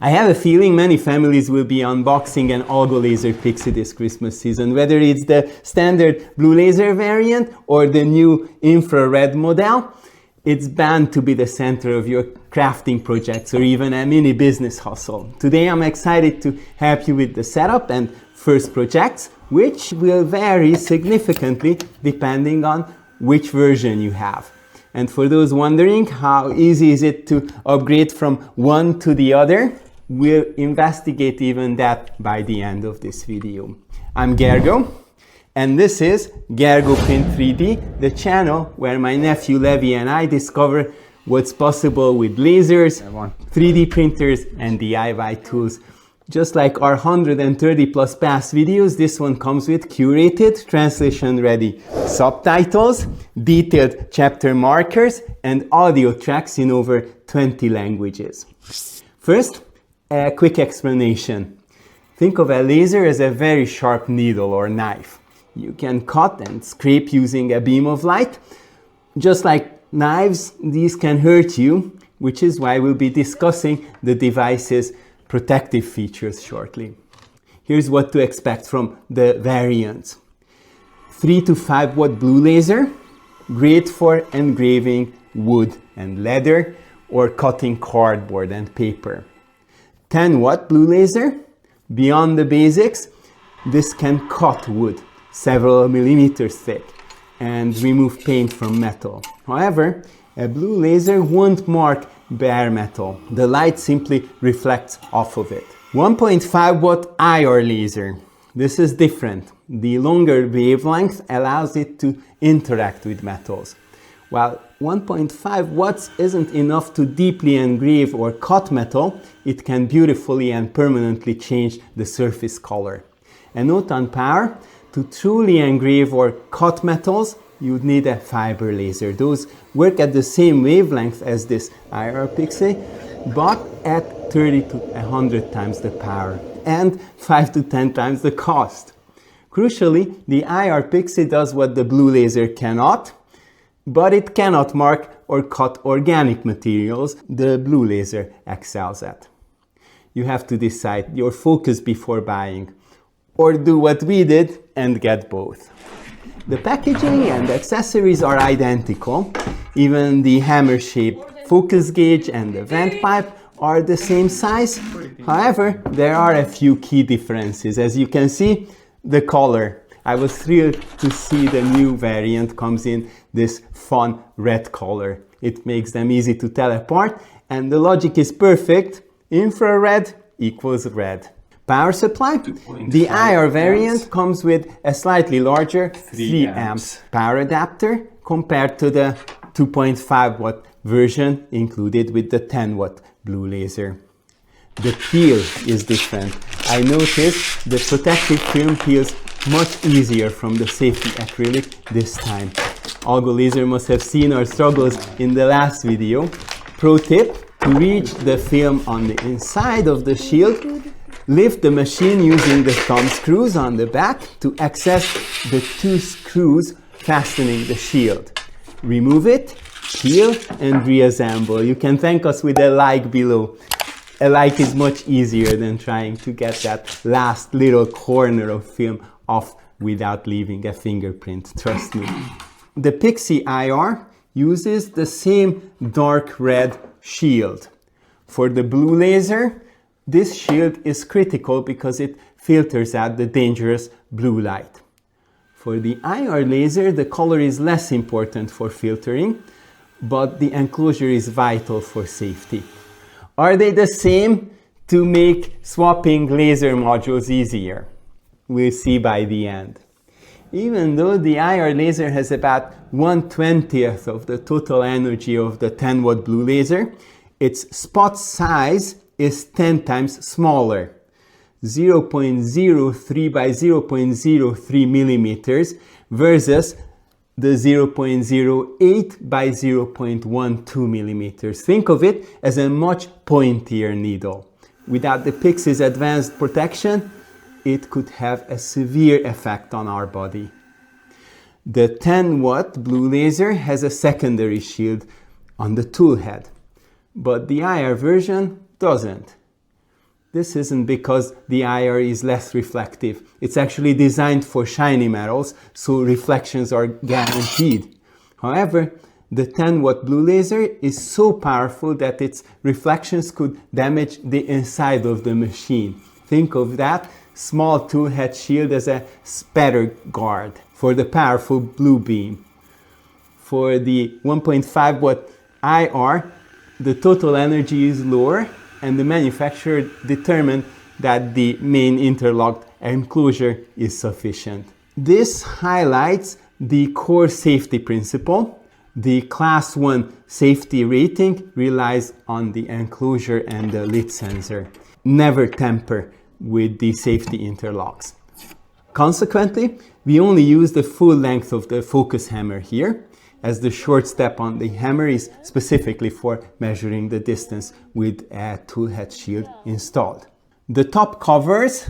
I have a feeling many families will be unboxing an AlgoLaser Pixi this Christmas season, whether it's the standard blue laser variant or the new infrared model. It's bound to be the center of your crafting projects or even a mini business hustle. Today I'm excited to help you with the setup and first projects, which will vary significantly depending on which version you have. And for those wondering how easy is it to upgrade from one to the other, we'll investigate even that by the end of this video. I'm gerGO, and this is gerGO Print 3D, the channel where my nephew Levi and I discover what's possible with lasers, 3D printers, and DIY tools. Just like our 130 plus past videos, this one comes with curated, translation-ready subtitles, detailed chapter markers, and audio tracks in over 20 languages. First, a quick explanation. Think of a laser as a very sharp needle or knife. You can cut and scrape using a beam of light. Just like knives, these can hurt you, which is why we'll be discussing the device's protective features shortly. Here's what to expect from the variants. 3 to 5 watt blue laser, great for engraving wood and leather or cutting cardboard and paper. 10 watt blue laser, beyond the basics, this can cut wood several millimeters thick and remove paint from metal. However, a blue laser won't mark bare metal. The light simply reflects off of it. 1.5 watt IR laser. This is different. The longer wavelength allows it to interact with metals. While 1.5 watts isn't enough to deeply engrave or cut metal, it can beautifully and permanently change the surface color. A note on power: to truly engrave or cut metals, you'd need a fiber laser. Those work at the same wavelength as this IR Pixi, but at 30 to 100 times the power and 5 to 10 times the cost. Crucially, the IR Pixi does what the blue laser cannot, but it cannot mark or cut organic materials the blue laser excels at. You have to decide your focus before buying, or do what we did and get both. The packaging and accessories are identical. Even the hammer-shaped focus gauge and the vent pipe are the same size. However, there are a few key differences. As you can see, the color. I was thrilled to see the new variant comes in this fun red color. It makes them easy to tell apart, and the logic is perfect. Infrared equals red. Power supply. The IR variant comes with a slightly larger 3 amps power adapter compared to the 2.5 watt version included with the 10 watt blue laser. The peel is different. I noticed the protective film peels much easier from the safety acrylic this time. AlgoLaser must have seen our struggles in the last video. Pro tip: to reach the film on the inside of the shield, lift the machine using the thumb screws on the back to access the 2 screws fastening the shield. Remove it, peel, and reassemble. You can thank us with a like below. A like is much easier than trying to get that last little corner of film off without leaving a fingerprint, trust me. The Pixi IR uses the same dark red shield. For the blue laser, this shield is critical because it filters out the dangerous blue light. For the IR laser, the color is less important for filtering, but the enclosure is vital for safety. Are they the same? To make swapping laser modules easier. We'll see by the end. Even though the IR laser has about 1/20th of the total energy of the 10 watt blue laser, its spot size is 10 times smaller, 0.03 by 0.03 millimeters versus the 0.08 by 0.12 millimeters. Think of it as a much pointier needle. Without the Pixi's advanced protection, it could have a severe effect on our body. The 10 watt blue laser has a secondary shield on the tool head, but the IR version doesn't. This isn't because the IR is less reflective. It's actually designed for shiny metals, so reflections are guaranteed. However, the 10-watt blue laser is so powerful that its reflections could damage the inside of the machine. Think of that small tool-head shield as a spatter guard for the powerful blue beam. For the 1.5-watt IR, the total energy is lower, and the manufacturer determined that the main interlocked enclosure is sufficient. This highlights the core safety principle. The Class 1 safety rating relies on the enclosure and the lid sensor. Never tamper with the safety interlocks. Consequently, we only use the full length of the focus hammer here, as the short step on the hammer is specifically for measuring the distance with a tool-head shield installed. The top covers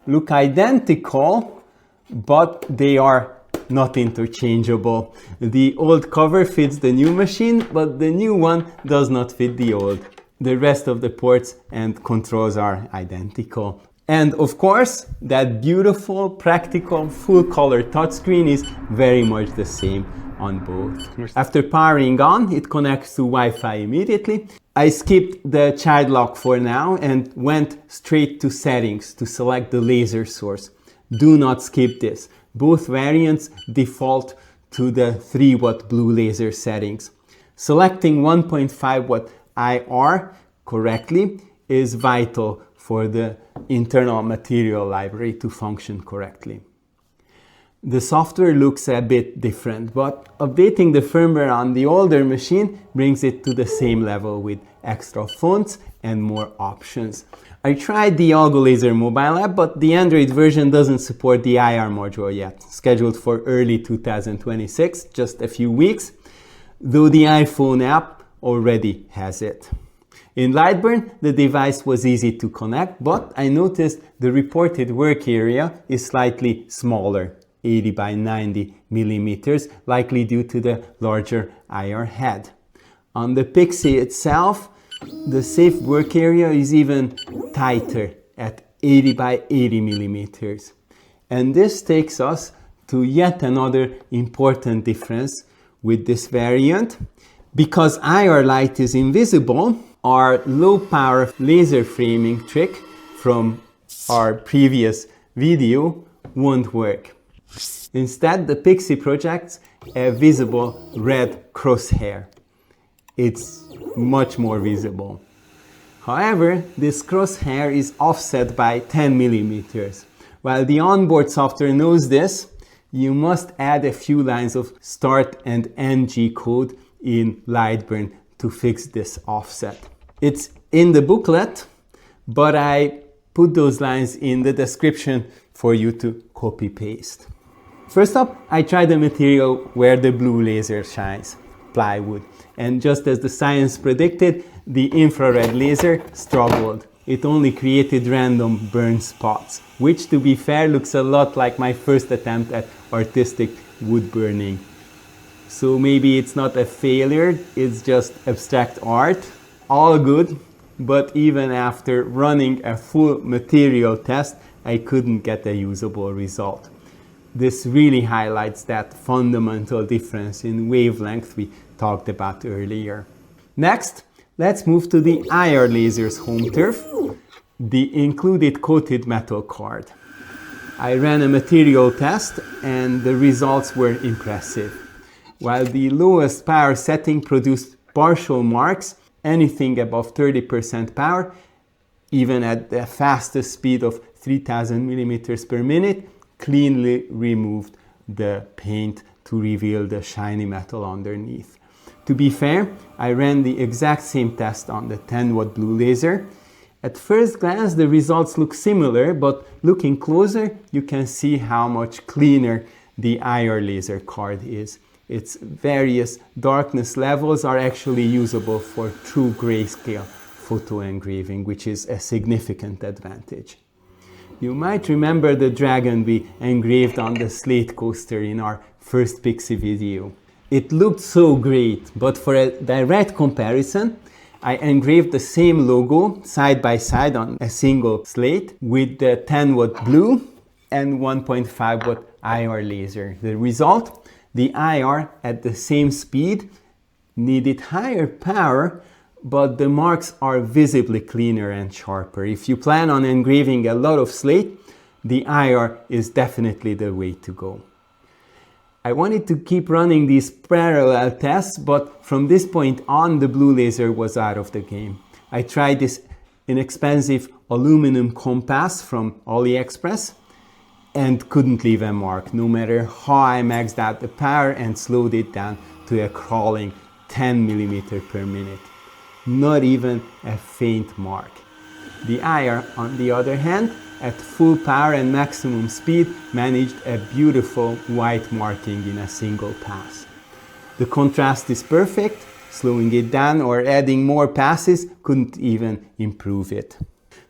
look identical, but they are not interchangeable. The old cover fits the new machine, but the new one does not fit the old. The rest of the ports and controls are identical. And of course, that beautiful, practical, full-color touchscreen is very much the same on both. After powering on, it connects to Wi-Fi immediately. I skipped the child lock for now and went straight to settings to select the laser source. Do not skip this. Both variants default to the 3-watt blue laser settings. Selecting 1.5-watt IR correctly is vital for the internal material library to function correctly. The software looks a bit different, but updating the firmware on the older machine brings it to the same level with extra fonts and more options. I tried the AlgoLaser mobile app, but the Android version doesn't support the IR module yet, scheduled for early 2026, just a few weeks, though the iPhone app already has it. In Lightburn, the device was easy to connect, but I noticed the reported work area is slightly smaller, 80 by 90 millimeters, likely due to the larger IR head. On the Pixi itself, the safe work area is even tighter at 80 by 80 millimeters. And this takes us to yet another important difference with this variant. Because IR light is invisible, our low power laser framing trick from our previous video won't work. Instead, the Pixi projects a visible red crosshair. It's much more visible. However, this crosshair is offset by 10 millimeters. While the onboard software knows this, you must add a few lines of start and end G code in Lightburn to fix this offset. It's in the booklet, but I put those lines in the description for you to copy-paste. First up, I tried the material where the blue laser shines, plywood. And just as the science predicted, the infrared laser struggled. It only created random burn spots, which, to be fair, looks a lot like my first attempt at artistic wood burning. So maybe it's not a failure, it's just abstract art. All good, but even after running a full material test, I couldn't get a usable result. This really highlights that fundamental difference in wavelength we talked about earlier. Next, let's move to the IR laser's home turf, the included coated metal card. I ran a material test and the results were impressive. While the lowest power setting produced partial marks, anything above 30% power, even at the fastest speed of 3000 millimeters per minute, cleanly removed the paint to reveal the shiny metal underneath. To be fair, I ran the exact same test on the 10-watt blue laser. At first glance, the results look similar, but looking closer, you can see how much cleaner the IR laser card is. Its various darkness levels are actually usable for true grayscale photo engraving, which is a significant advantage. You might remember the dragon we engraved on the slate coaster in our first Pixi video. It looked so great, but for a direct comparison, I engraved the same logo side by side on a single slate with the 10-watt blue and 1.5-watt IR laser. The result? The IR at the same speed needed higher power, but the marks are visibly cleaner and sharper. If you plan on engraving a lot of slate, the IR is definitely the way to go. I wanted to keep running these parallel tests, but from this point on, the blue laser was out of the game. I tried this inexpensive aluminum compass from AliExpress and couldn't leave a mark, no matter how I maxed out the power and slowed it down to a crawling 10 millimeters per minute. Not even a faint mark. The IR, on the other hand, at full power and maximum speed, managed a beautiful white marking in a single pass. The contrast is perfect. Slowing it down or adding more passes couldn't even improve it.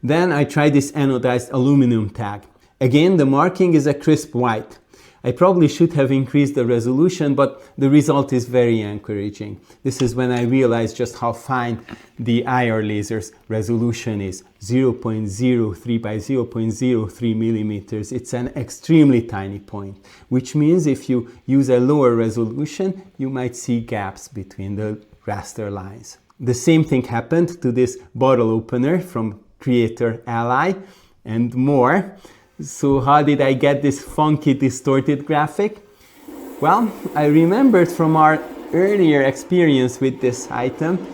Then I tried this anodized aluminum tag. Again, the marking is a crisp white. I probably should have increased the resolution, but the result is very encouraging. This is when I realized just how fine the IR laser's resolution is. 0.03 by 0.03 millimeters. It's an extremely tiny point, which means if you use a lower resolution, you might see gaps between the raster lines. The same thing happened to this bottle opener from creator Ally and more. So how did I get this funky distorted graphic? Well, I remembered from our earlier experience with this item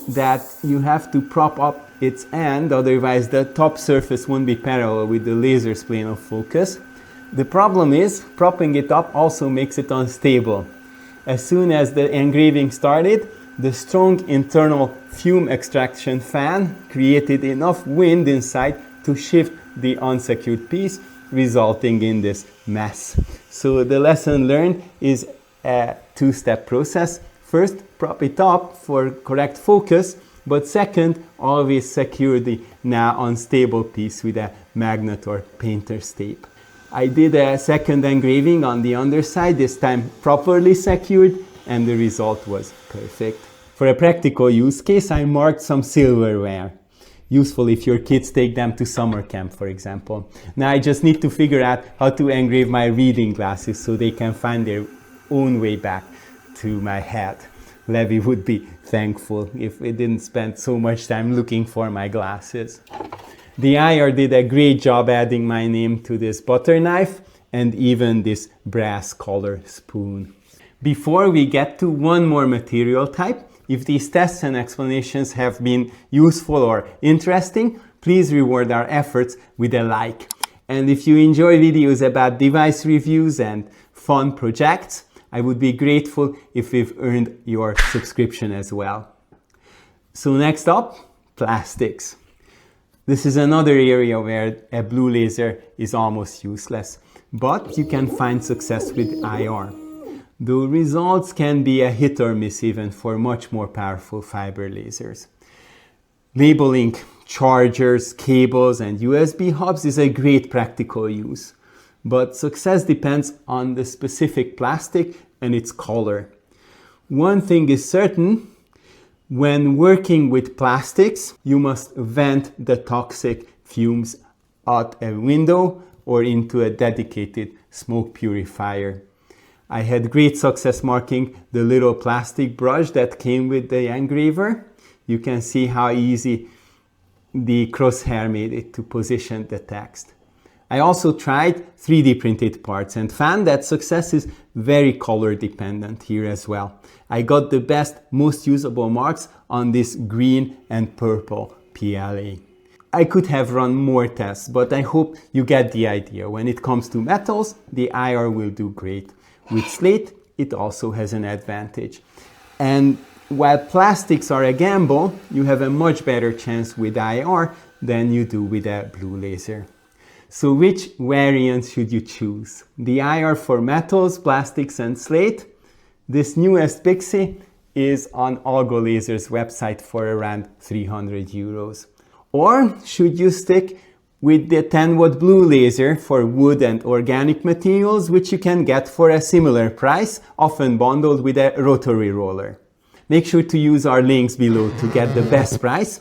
that you have to prop up its end, otherwise the top surface won't be parallel with the laser's plane of focus. The problem is, propping it up also makes it unstable. As soon as the engraving started, the strong internal fume extraction fan created enough wind inside to shift the unsecured piece, resulting in this mess. So the lesson learned is a two-step process. First, prop it up for correct focus, but second, always secure the now unstable piece with a magnet or painter's tape. I did a second engraving on the underside, this time properly secured, and the result was perfect. For a practical use case, I marked some silverware. Useful if your kids take them to summer camp, for example. Now I just need to figure out how to engrave my reading glasses so they can find their own way back to my head. Levi would be thankful if we didn't spend so much time looking for my glasses. The IR did a great job adding my name to this butter knife and even this brass color spoon. Before we get to one more material type, if these tests and explanations have been useful or interesting, please reward our efforts with a like. And if you enjoy videos about device reviews and fun projects, I would be grateful if we've earned your subscription as well. So next up, plastics. This is another area where a blue laser is almost useless, but you can find success with IR. The results can be a hit or miss even for much more powerful fiber lasers. Labeling chargers, cables, and USB hubs is a great practical use, but success depends on the specific plastic and its color. One thing is certain, when working with plastics, you must vent the toxic fumes out a window or into a dedicated smoke purifier. I had great success marking the little plastic brush that came with the engraver. You can see how easy the crosshair made it to position the text. I also tried 3D printed parts and found that success is very color dependent here as well. I got the best, most usable marks on this green and purple PLA. I could have run more tests, but I hope you get the idea. When it comes to metals, the IR will do great. With slate, it also has an advantage. And while plastics are a gamble, you have a much better chance with IR than you do with a blue laser. So which variant should you choose? The IR for metals, plastics, and slate? This newest Pixi is on AlgoLaser's website for around 300 euros. Or should you stick with the 10-watt blue laser for wood and organic materials, which you can get for a similar price, often bundled with a rotary roller? Make sure to use our links below to get the best price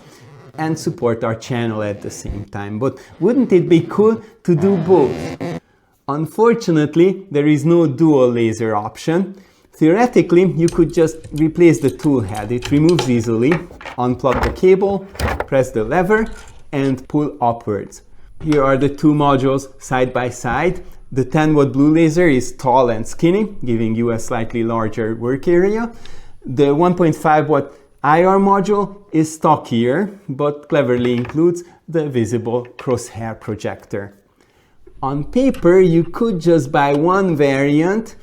and support our channel at the same time. But wouldn't it be cool to do both? Unfortunately, there is no dual laser option. Theoretically, you could just replace the tool head. It removes easily. Unplug the cable, press the lever, and pull upwards. Here are the two modules side by side. The 10-watt blue laser is tall and skinny, giving you a slightly larger work area. The 1.5-watt IR module is stockier, but cleverly includes the visible crosshair projector. On paper, you could just buy one variant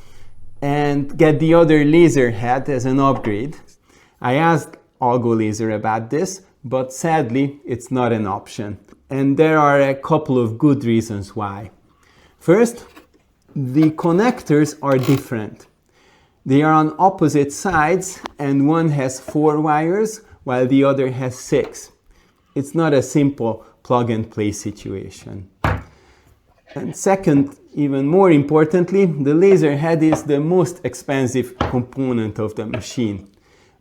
and get the other laser head as an upgrade. I asked AlgoLaser about this, but sadly, it's not an option. And there are a couple of good reasons why. First, the connectors are different. They are on opposite sides and one has 4 wires while the other has 6. It's not a simple plug and play situation. And second, even more importantly, the laser head is the most expensive component of the machine.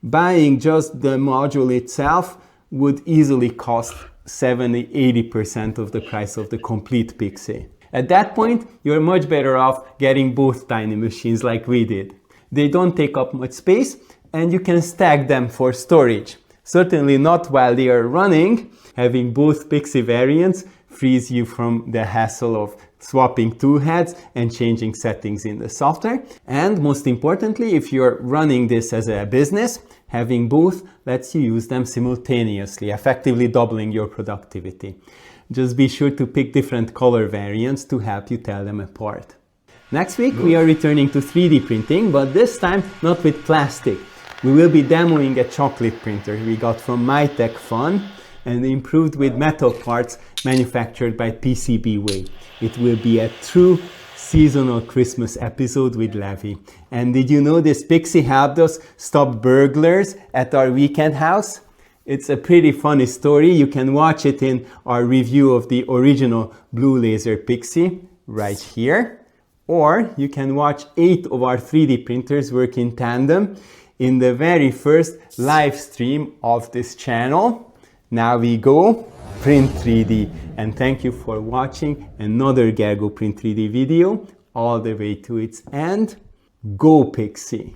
Buying just the module itself would easily cost 70–80% of the price of the complete Pixi. At that point, you're much better off getting both tiny machines like we did. They don't take up much space and you can stack them for storage. Certainly not while they are running. Having both Pixi variants frees you from the hassle of swapping tool heads and changing settings in the software. And most importantly, if you're running this as a business, having both lets you use them simultaneously, effectively doubling your productivity. Just be sure to pick different color variants to help you tell them apart. Next week we are returning to 3D printing, but this time not with plastic. We will be demoing a chocolate printer we got from MyTechFun and improved with metal parts manufactured by PCBWay. It will be a true seasonal Christmas episode with Levi. And did you know this Pixi helped us stop burglars at our weekend house? It's a pretty funny story. You can watch it in our review of the original AlgoLaser Pixi right here. Or you can watch 8 of our 3D printers work in tandem in the very first live stream of this channel. Now we go print 3D, and thank you for watching another gerGO Print 3D video all the way to its end. Go Pixi!